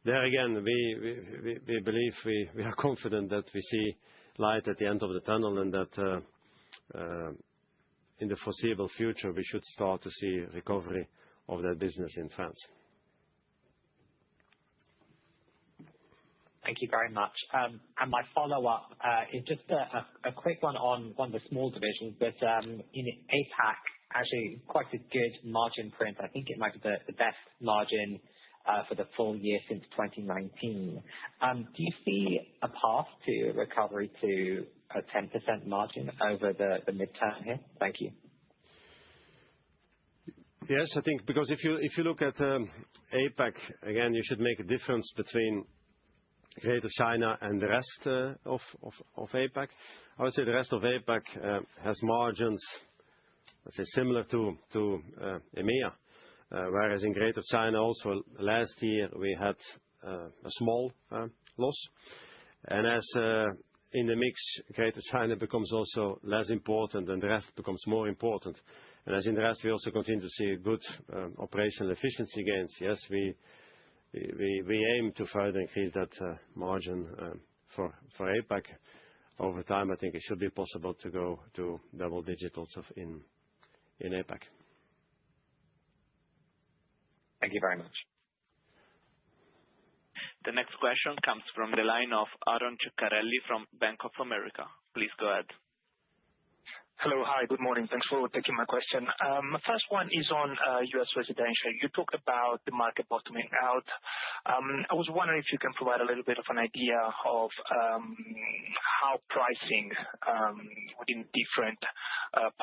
There again, we believe we are confident that we see light at the end of the tunnel, and that in the foreseeable future we should start to see recovery of that business in France. Thank you very much. And my follow-up is just a quick one on one of the small divisions, but in APAC, actually quite a good margin print. I think it might be the best margin for the full year since 2019. Do you see a path to recovery to a 10% margin over the midterm here? Thank you. Yes, I think because if you look at APAC, again, you should make a difference between Greater China and the rest of APAC. I would say the rest of APAC has margins, let's say, similar to EMEA, whereas in Greater China also last year we had a small loss. And as in the mix, Greater China becomes also less important and the rest becomes more important. And as in the rest, we also continue to see good operational efficiency gains. Yes, we aim to further increase that margin for APAC. Over time, I think it should be possible to go to double digit also in APAC. Thank you very much. The next question comes from the line of Aaron Ciccarelli from Bank of America. Please go ahead. Hello. Hi, good morning. Thanks for taking my question. My first one is on U.S. residential. You talked about the market bottoming out. I was wondering if you can provide a little bit of an idea of how pricing within different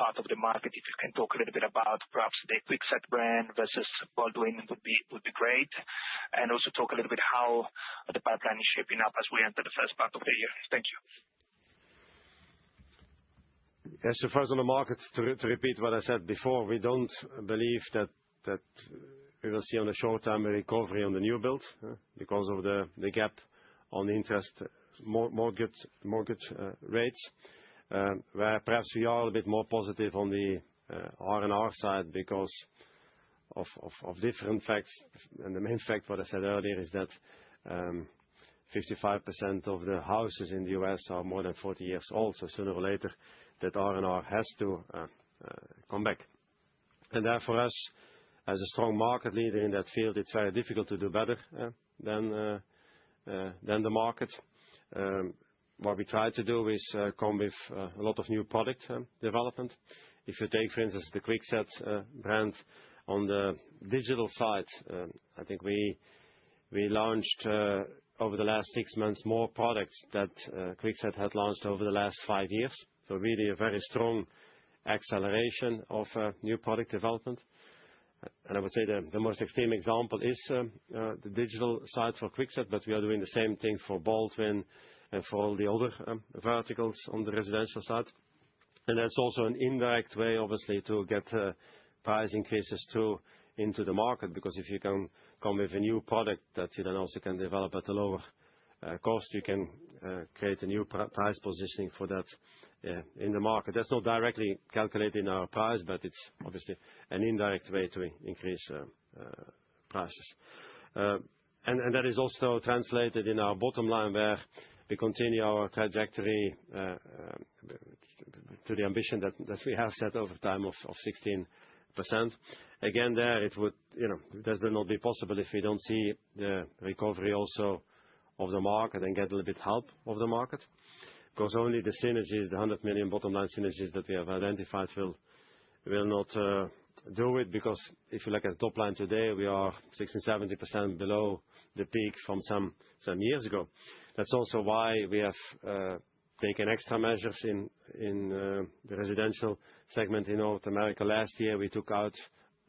part of the market, if you can talk a little bit about perhaps the Kwikset brand versus Baldwin would be great. Also talk a little bit how the pipeline is shaping up as we enter the first part of the year. Thank you. Yes. First on the market, to repeat what I said before, we don't believe that we will see on the short term a recovery on the new build because of the gap on the interest mortgage rates. Where perhaps we are a bit more positive on the R&R side because of different facts. The main fact, what I said earlier, is that 55% of the houses in the U.S. are more than 40 years old. Sooner or later, that R&R has to come back. There for us, as a strong market leader in that field, it's very difficult to do better than the market. What we try to do is come with a lot of new product development. If you take, for instance, the Kwikset brand on the digital side, I think we launched over the last 6 months more products that Kwikset had launched over the last 5 years. Really a very strong acceleration of new product development. I would say the most extreme example is the digital side for Kwikset, but we are doing the same thing for Baldwin and for all the other verticals on the residential side. That's also an indirect way, obviously, to get price increases too into the market, because if you can come with a new product that you then also can develop at a lower cost, you can create a new price positioning for that in the market. That's not directly calculated in our price, but it's obviously an indirect way to increase prices. That is also translated in our bottom line, where we continue our trajectory to the ambition that we have set over time of 16%. Again, that will not be possible if we don't see the recovery also of the market and get a little bit help of the market. Because only the synergies, the 100 million bottom line synergies that we have identified will not do it. Because if you look at the top line today, we are 60-70% below the peak from some years ago. That's also why we have taken extra measures in the residential segment in North America. Last year, we took out,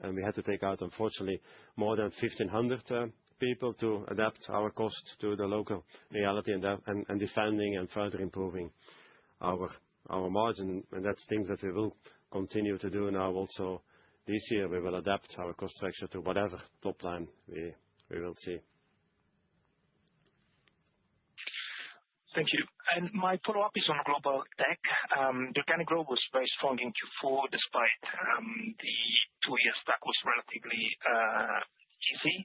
and we had to take out, unfortunately, more than 1,500 people to adapt our cost to the local reality and defending and further improving our margin. That's things that we will continue to do now also this year. We will adapt our cost structure to whatever top line we will see. Thank you. My follow-up is on Global Tech. The organic growth was very strong in Q4, despite the 2-year stack was relatively easy.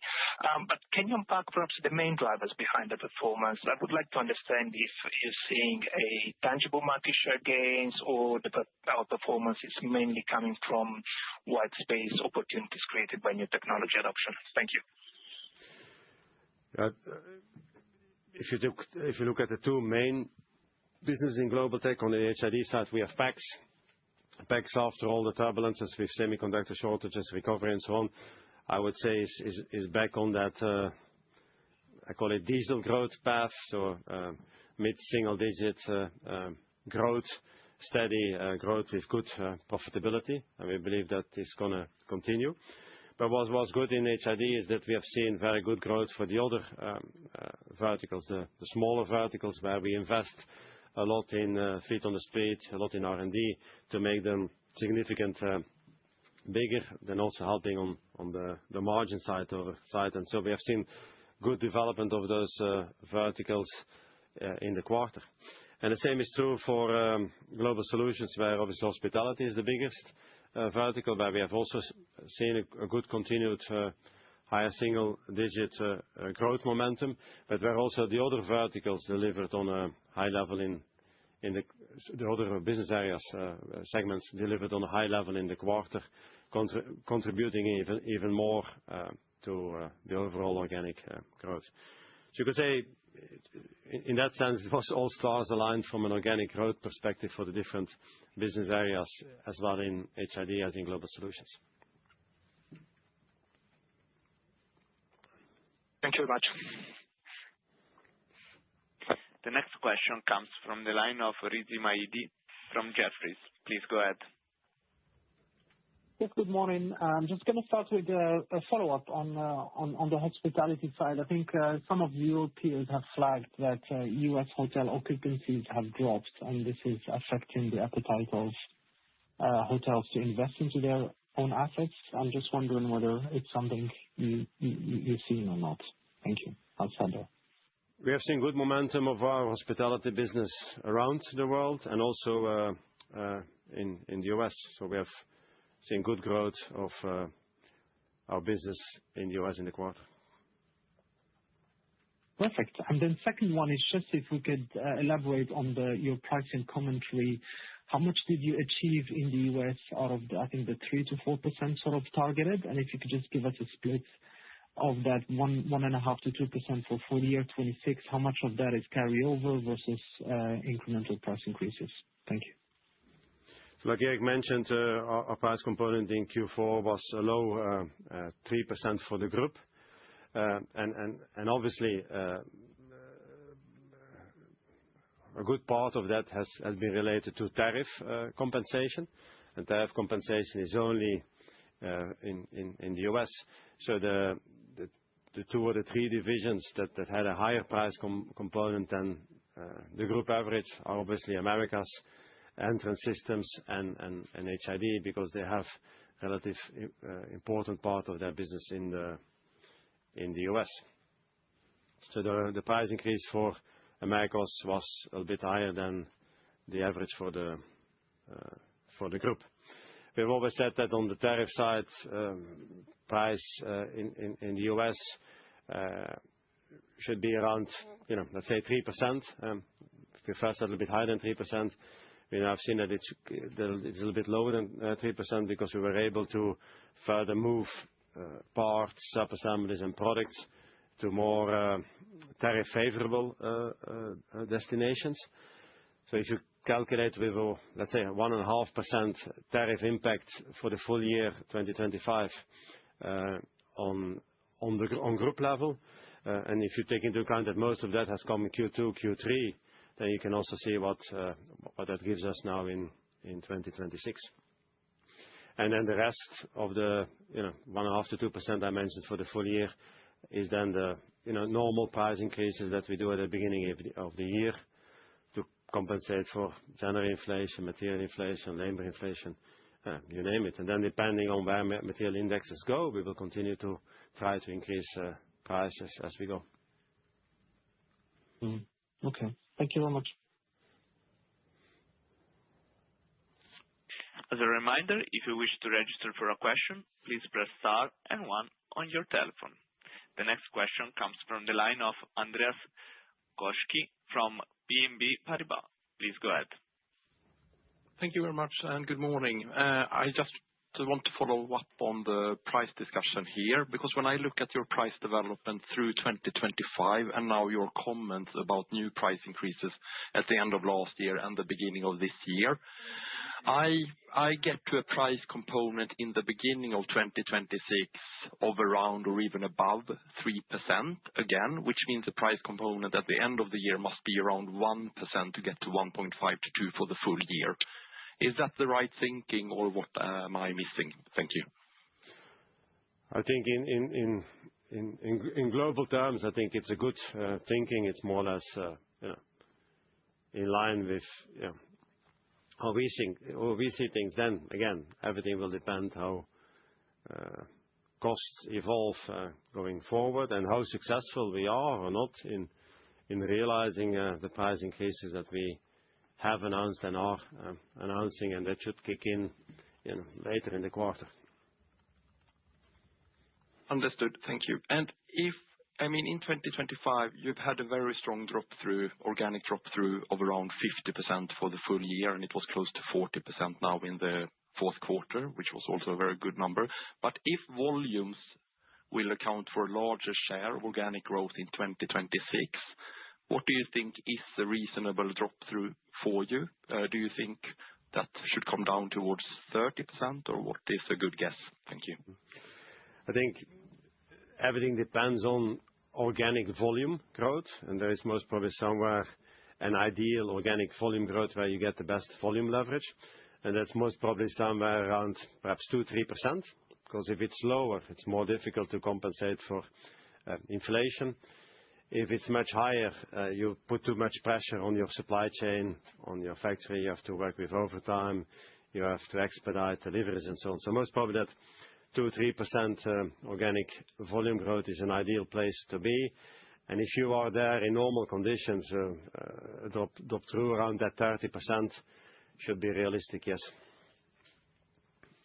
Can you unpack perhaps the main drivers behind the performance? I would like to understand if you're seeing a tangible market share gains or the outperformance is mainly coming from white space opportunities created by new technology adoption. Thank you. If you look at the two main businesses in Global Tech, on the HID side, we have PACS. PACS, after all the turbulences with semiconductor shortages, recovery, and so on, I would say is back on that, I call it diesel growth path. Mid-single digit growth, steady growth with good profitability. We believe that is going to continue. What was good in HID is that we have seen very good growth for the other verticals, the smaller verticals, where we invest a lot in feet on the street, a lot in R&D to make them significant bigger, then also helping on the margin side. We have seen good development of those verticals in the quarter. The same is true for Global Solutions, where obviously hospitality is the biggest vertical, where we have also seen a good continued higher single-digit growth momentum, but where also the other verticals delivered on a high level in the other business areas, segments delivered on a high level in the quarter, contributing even more to the overall organic growth. You could say in that sense, it was all stars aligned from an organic growth perspective for the different business areas as well in HID as in Global Solutions. Thank you very much. The next question comes from the line of Rizzi Maidi from Jefferies. Please go ahead. Yes, good morning. I'm just going to start with a follow-up on the hospitality side. I think some of your peers have flagged that U.S. hotel occupancies have dropped, and this is affecting the appetite of hotels to invest into their own assets. I'm just wondering whether it's something you've seen or not. Thank you. I'll stop there. We have seen good momentum of our hospitality business around the world and also in the U.S. So we have seen good growth of our business in the U.S. in the quarter. Perfect. And then second one is just if we could elaborate on your pricing commentary. How much did you achieve in the U.S. out of, I think, the 3 to 4% sort of targeted? And if you could just give us a split of that 1.5 to 2% for full year 26, how much of that is carryover versus incremental price increases? Thank you. So like Erik mentioned, our price component in Q4 was a low 3% for the group. And obviously, a good part of that has been related to tariff compensation. And tariff compensation is only in the U.S. So the 2 or the 3 divisions that had a higher price component than the group average are obviously Americas, Entrance Systems, and HID, because they have relative important part of their business in the U.S. So the price increase for Americas was a bit higher than the average for the group. We've always said that on the tariff side, price in the U.S. should be around, let's say 3%. We first a little bit higher than 3%. We now have seen that it's a little bit lower than 3% because we were able to further move parts, sub-assemblies, and products to more tariff favorable destinations. So if you calculate with, let's say, 1.5% tariff impact for the full year 2025 on group level, and if you take into account that most of that has come in Q2, Q3, then you can also see what that gives us now in 2026. And then the rest of the 1.5 to 2% I mentioned for the full year is then the normal price increases that we do at the beginning of the year to compensate for general inflation, material inflation, labor inflation, you name it. And then depending on where material indexes go, we will continue to try to increase prices as we go. Okay. Thank you very much. As a reminder, if you wish to register for a question, please press star and 1 on your telephone. The next question comes from the line of Andreas Koski from BNP Paribas. Please go ahead. Thank you very much and good morning. I just want to follow up on the price discussion here, because when I look at your price development through 2025 and now your comments about new price increases at the end of last year and the beginning of this year, I get to a price component in the beginning of 2026 of around or even above 3% again, which means the price component at the end of the year must be around 1% to get to 1.5 to 2 for the full year. Is that the right thinking, or what am I missing? Thank you. I think in global terms, I think it's a good thinking. It's more or less in line with how we see things. Then again, everything will depend how costs evolve going forward and how successful we are or not in realizing the price increases that we have announced and are announcing, and that should kick in later in the quarter. Understood. Thank you. And in 2025, you've had a very strong organic drop-through of around 50% for the full year, and it was close to 40% now in the fourth quarter, which was also a very good number. But if volumes will account for a larger share of organic growth in 2026, what do you think is a reasonable drop-through for you? Do you think that should come down towards 30%, or what is a good guess? Thank you. I think everything depends on organic volume growth, and there is most probably somewhere an ideal organic volume growth where you get the best volume leverage, and that's most probably somewhere around perhaps 2-3%, because if it's lower, it's more difficult to compensate for inflation. If it's much higher, you put too much pressure on your supply chain, on your factory. You have to work with overtime. You have to expedite deliveries and so on. So most probably that 2-3% organic volume growth is an ideal place to be. And if you are there in normal conditions, drop through around that 30% should be realistic, yes.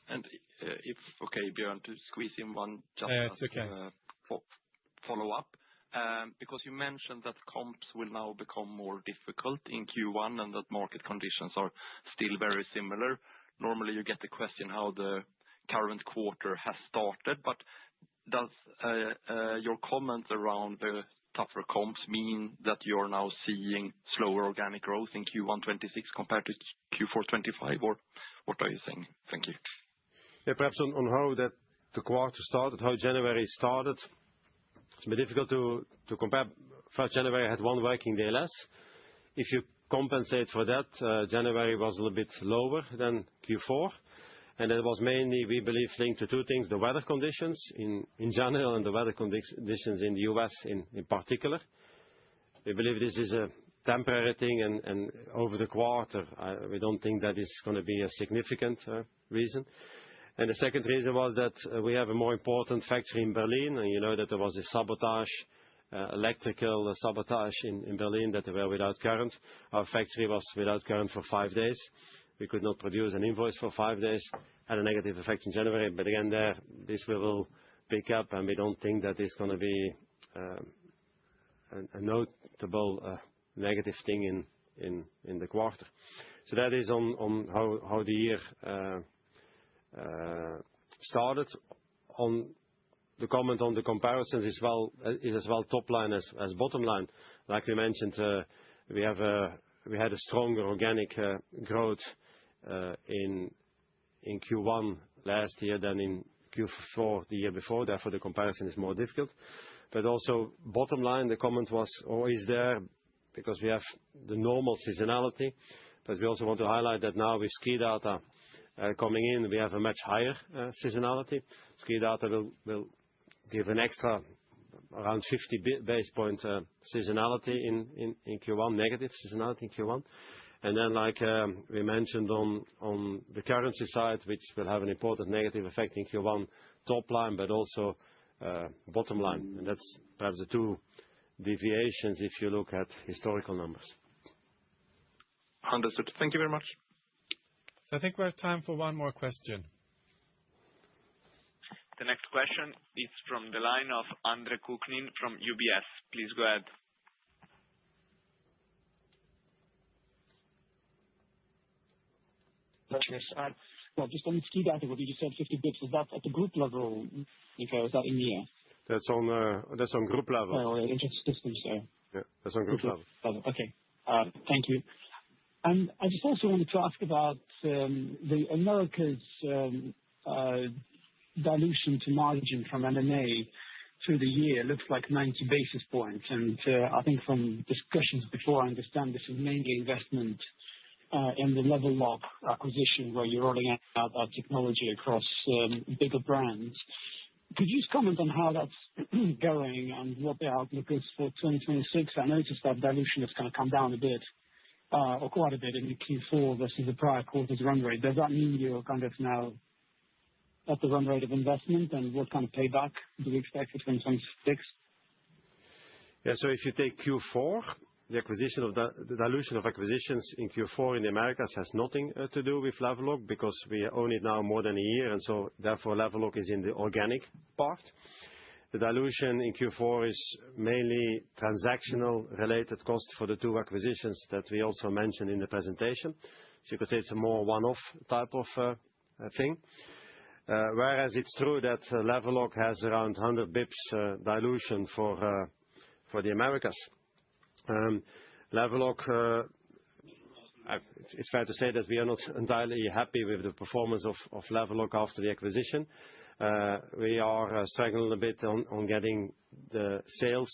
And if okay, Björn, to squeeze in one just it's okay. Follow-up. Because you mentioned that comps will now become more difficult in Q1 and that market conditions are still very similar. Normally, you get the question how the current quarter has started, but does your comments around the tougher comps mean that you're now seeing slower organic growth in Q1 26 compared to Q4 25, or what are you saying? Thank you. Yeah, perhaps on how that the quarter started, how January started. It's been difficult to compare. First, January had one working day less. If you compensate for that, January was a little bit lower than Q4. And it was mainly, we believe, linked to two things: the weather conditions in general and the weather conditions in the US in particular. We believe this is a temporary thing, and over the quarter, we don't think that is going to be a significant reason. And the second reason was that we have a more important factory in Berlin, and you know that there was a sabotage, electrical sabotage in Berlin, that they were without current. Our factory was without current for 5 days. We could not produce an invoice for 5 days. Had a negative effect in January, but again, this will pick up, and we don't think that is going to be a notable negative thing in the quarter. So that is on how the year started. On the comment on the comparisons is as well top line as bottom line. Like we mentioned, we had a stronger organic growth in Q1 last year than in Q4 the year before. Therefore, the comparison is more difficult. But also bottom line, the comment was always there because we have the normal seasonality. But we also want to highlight that now with ski data coming in, we have a much higher seasonality. Ski data will give an extra around 50 basis point seasonality in Q1, negative seasonality in Q1. And then, like we mentioned on the currency side, which will have an important negative effect in Q1 top line, but also bottom line. And that's perhaps the two deviations if you look at historical numbers. Understood. Thank you very much. So I think we have time for one more question. The next question is from the line of Andre Kukhnin from UBS. Please go ahead. Well, just on the ski data, what you just said, 50 bits, is that at the group level, Nico? Is that in EMEA? That's on group level. Oh, Entrance Systems, so. Yeah, that's on group level. Okay. Thank you. And I just also wanted to ask about the Americas dilution to margin from M&A through the year. Looks like 90 basis points. And I think from discussions before, I understand this is mainly investment in the Level Lock acquisition where you're rolling out that technology across bigger brands. Could you just comment on how that's going and what the outlook is for 2026? I noticed that dilution has kind of come down a bit, or quite a bit in the Q4 versus the prior quarter's run rate. Does that mean you're kind of now at the run rate of investment, and what kind of payback do we expect for 2026? Yeah, so if you take Q4, the dilution of acquisitions in Q4 in the Americas has nothing to do with Level Lock because we own it now more than a year, and so therefore Level Lock is in the organic part. The dilution in Q4 is mainly transactional related cost for the two acquisitions that we also mentioned in the presentation. So you could say it's a more one-off type of thing. Whereas it's true that Level Lock has around 100 bips dilution for the Americas. Level lock, it's fair to say that we are not entirely happy with the performance of Level lock after the acquisition. We are struggling a bit on getting the sales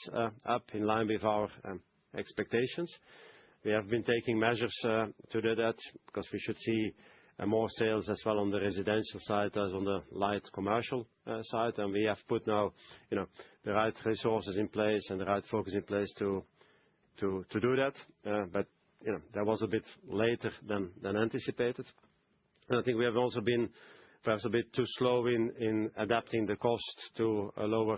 up in line with our expectations. We have been taking measures to do that because we should see more sales as well on the residential side as on the light commercial side. We have put now the right resources in place and the right focus in place to do that. That was a bit later than anticipated. I think we have also been perhaps a bit too slow in adapting the cost to a lower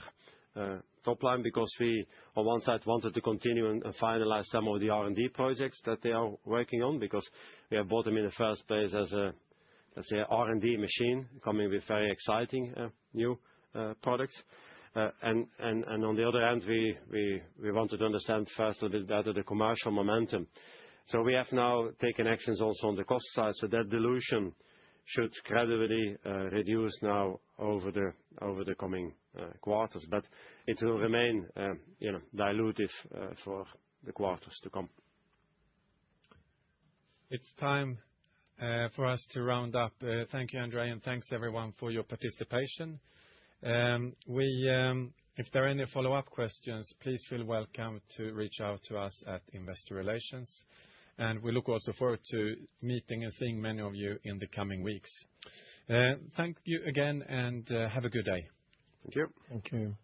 top line because we, on one side, wanted to continue and finalize some of the R&D projects that they are working on because we have bought them in the first place as a, let's say, R&D machine coming with very exciting new products. On the other hand, we wanted to understand first a little bit better the commercial momentum. We have now taken actions also on the cost side so that dilution should gradually reduce now over the coming quarters. It will remain dilutive for the quarters to come. It's time for us to round up. Thank you, André, and thanks everyone for your participation. If there are any follow-up questions, please feel welcome to reach out to us at Investor Relations. We look also forward to meeting and seeing many of you in the coming weeks. Thank you again, and have a good day. Thank you. Thank you.